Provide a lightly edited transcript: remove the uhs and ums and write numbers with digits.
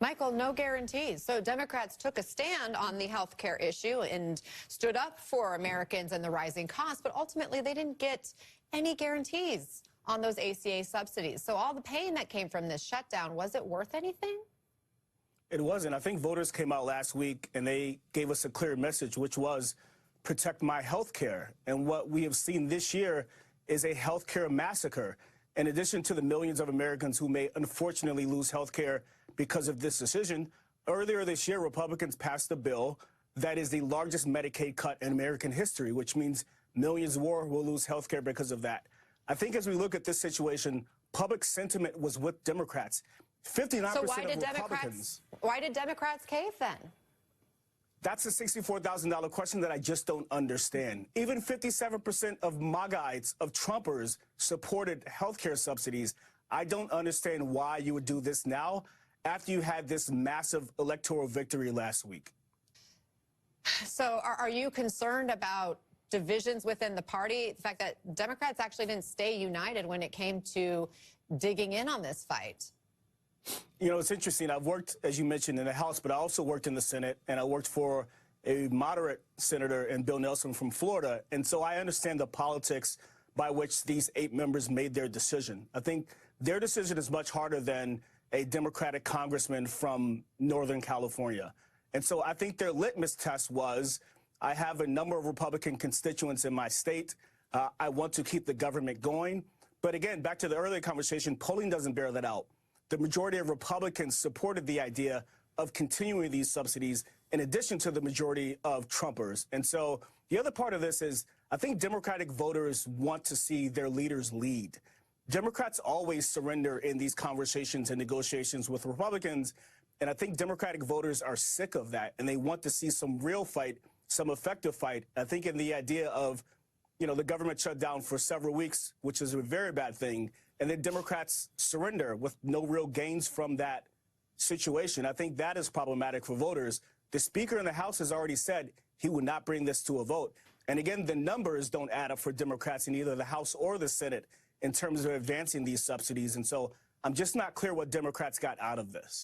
Michael, no guarantees. So Democrats took a stand on the health care issue and stood up for Americans and the rising costs, but ultimately they didn't get any guarantees on those ACA subsidies. So all the pain that came from this shutdown, was it worth anything? It wasn't. I think voters came out last week and they gave us a clear message, which was protect my health care. And what we have seen this year is a health care massacre. In addition to the millions of Americans who may unfortunately lose health care because of this decision, earlier this year, Republicans passed a bill that is the largest Medicaid cut in American history, which means millions more will lose health care because of that. I think as we look at this situation, public sentiment was with Democrats. 59% So of Republicans. why did Democrats cave then? That's a $64,000 question that I just don't understand. Even 57% of MAGAites, of Trumpers, supported health care subsidies. I don't understand why you would do this now after you had this massive electoral victory last week. So are you concerned about divisions within the party? The fact that Democrats actually didn't stay united when it came to digging in on this fight? You know, it's interesting. I've worked, as you mentioned, in the House, but I also worked in the Senate, and I worked for a moderate senator and Bill Nelson from Florida. And so I understand the politics by which these 8 members made their decision. I think their decision is much harder than a Democratic congressman from Northern California. And so I think their litmus test was, I have a number of Republican constituents in my state. I want to keep the government going. But again, back to the earlier conversation, polling doesn't bear that out. The majority of Republicans supported the idea of continuing these subsidies in addition to the majority of Trumpers. And so the other part of this is I think Democratic voters want to see their leaders lead. Democrats always surrender in these conversations and negotiations with Republicans. And I think Democratic voters are sick of that, and they want to see some real fight, some effective fight. I think in the idea of, you know, the government shut down for several weeks, which is a very bad thing, and then Democrats surrender with no real gains from that situation. I think that is problematic for voters. The Speaker in the House has already said he would not bring this to a vote. And again, the numbers don't add up for Democrats in either the House or the Senate in terms of advancing these subsidies. And so I'm just not clear what Democrats got out of this.